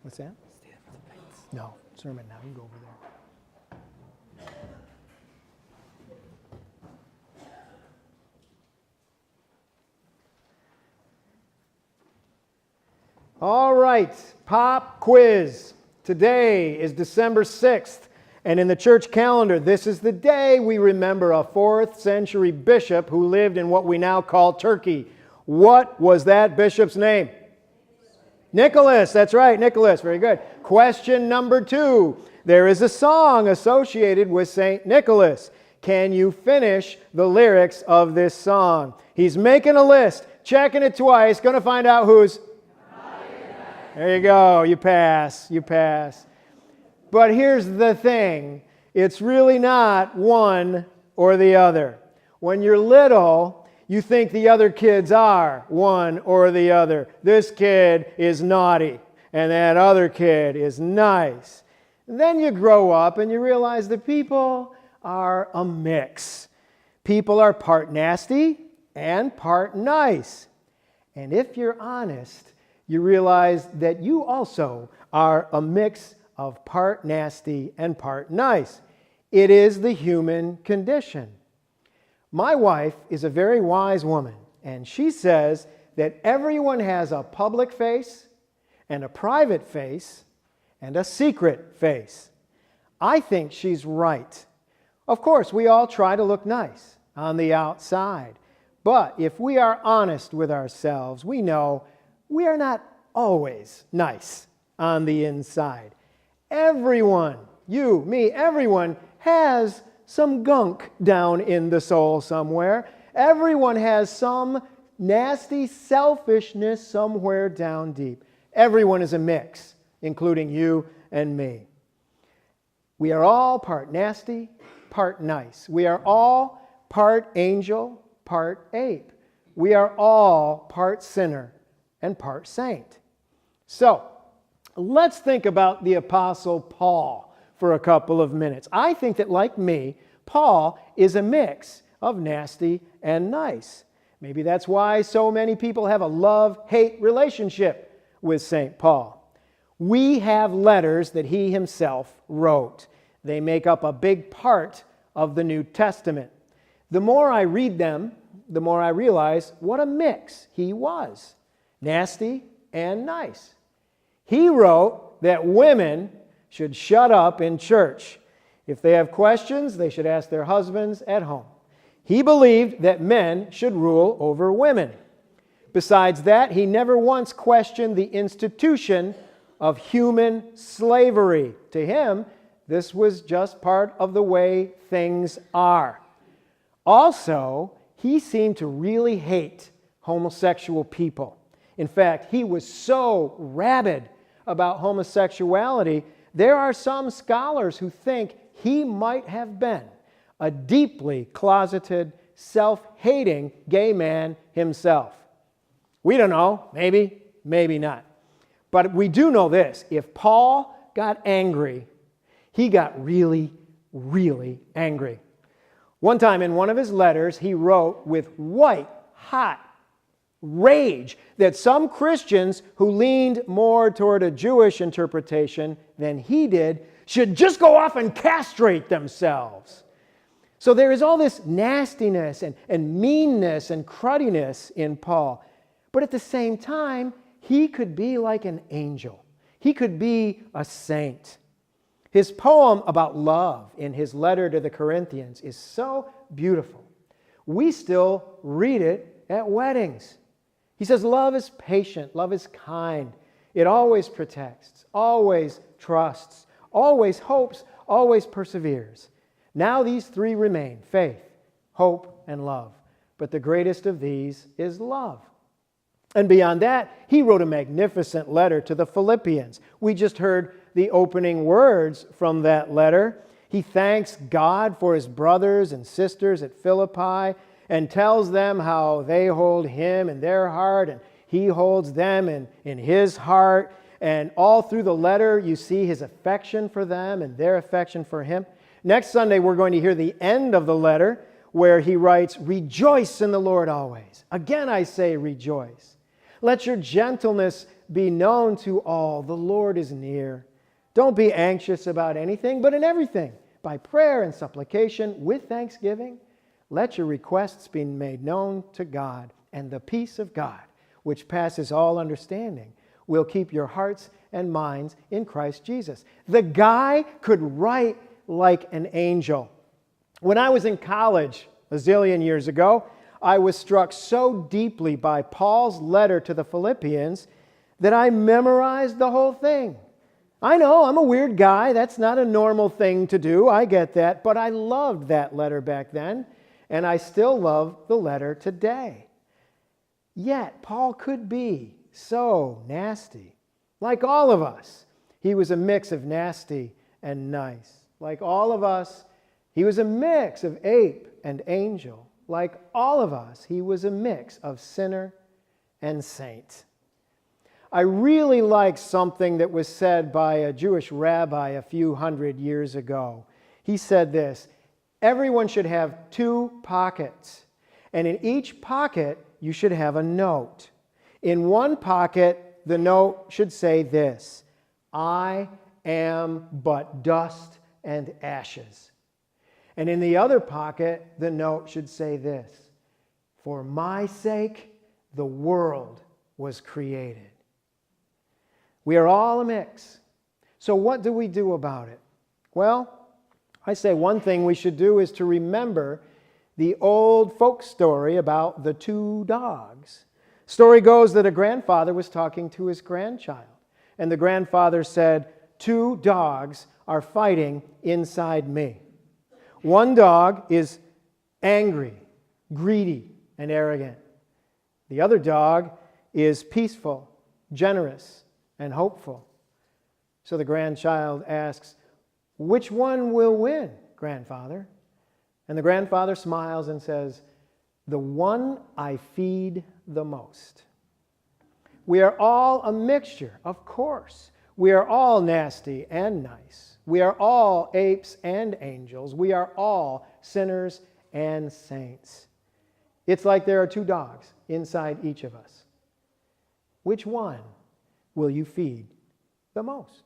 What's that? No, sermon now. You can go over there. All right, pop quiz. Today is December 6th, and in the church calendar, this is the day we remember a 4th century bishop who lived in what we now call Turkey. What was that bishop's name? Nicholas. That's right, Nicholas. Very good. Question number 2. There is a song associated with St. Nicholas. Can you finish the lyrics of this song? He's making a list, checking it twice, going to find out who's... There you go. You pass. You pass. But here's the thing. It's really not one or the other. When you're little, you think the other kids are one or the other. This kid is naughty, and that other kid is nice. Then you grow up and you realize that people are a mix. People are part nasty and part nice. And if you're honest, you realize that you also are a mix of part nasty and part nice. It is the human condition. My wife is a very wise woman, and she says that everyone has a public face and a private face and a secret face. I think she's right. Of course, we all try to look nice on the outside, but if we are honest with ourselves, we know we are not always nice on the inside. Everyone, you, me, everyone has some gunk down in the soul somewhere. Everyone has some nasty selfishness somewhere down deep. Everyone is a mix, including you and me. We are all part nasty, part nice. We are all part angel, part ape. We are all part sinner and part saint. So, let's think about the Apostle Paul for a couple of minutes. I think that, like me, Paul is a mix of nasty and nice. Maybe that's why so many people have a love-hate relationship with St. Paul. We have letters that he himself wrote. They make up a big part of the New Testament. The more I read them, the more I realize what a mix he was. Nasty and nice. He wrote that women should shut up in church. If they have questions, they should ask their husbands at home. He believed that men should rule over women. Besides that, he never once questioned the institution of human slavery. To him, this was just part of the way things are. Also, he seemed to really hate homosexual people. In fact, he was so rabid about homosexuality, there are some scholars who think he might have been a deeply closeted, self-hating gay man himself. We don't know. Maybe, maybe not. But we do know this. If Paul got angry, he got really, really angry. One time in one of his letters, he wrote with white-hot rage that some Christians who leaned more toward a Jewish interpretation than he did should just go off and castrate themselves. So there is all this nastiness and meanness and cruddiness in Paul. But at the same time, he could be like an angel. He could be a saint. His poem about love in his letter to the Corinthians is so beautiful. We still read it at weddings. He says, love is patient, love is kind. It always protects, always trusts, always hopes, always perseveres. Now these three remain, faith, hope, and love. But the greatest of these is love. And beyond that, he wrote a magnificent letter to the Philippians. We just heard the opening words from that letter. He thanks God for his brothers and sisters at Philippi and tells them how they hold him in their heart and he holds them in his heart. And all through the letter, you see his affection for them and their affection for him. Next Sunday, we're going to hear the end of the letter where he writes, "Rejoice in the Lord always. Again I say rejoice. Let your gentleness be known to all, the Lord is near. Don't be anxious about anything, but in everything, by prayer and supplication, with thanksgiving, let your requests be made known to God, and the peace of God, which passes all understanding, will keep your hearts and minds in Christ Jesus. The guy could write like an angel. When I was in college a zillion years ago, I was struck so deeply by Paul's letter to the Philippians that I memorized the whole thing. I know, I'm a weird guy. That's not a normal thing to do. I get that. But I loved that letter back then, and I still love the letter today. Yet, Paul could be so nasty. Like all of us, he was a mix of nasty and nice. Like all of us, he was a mix of ape and angel. Like all of us, he was a mix of sinner and saint. I really like something that was said by a Jewish rabbi a few hundred years ago. He said this: everyone should have 2 pockets, and in each pocket you should have a note. In one pocket, the note should say this: I am but dust and ashes. And in the other pocket, the note should say this: for my sake, the world was created. We are all a mix. So what do we do about it? Well, I say one thing we should do is to remember the old folk story about the 2 dogs. Story goes that a grandfather was talking to his grandchild, and the grandfather said, 2 dogs are fighting inside me. One dog is angry, greedy, and arrogant. The other dog is peaceful, generous, and hopeful. So the grandchild asks, which one will win, grandfather? And the grandfather smiles and says, the one I feed the most. We are all a mixture, of course. We are all nasty and nice. We are all apes and angels. We are all sinners and saints. It's like there are 2 dogs inside each of us. Which one will you feed the most?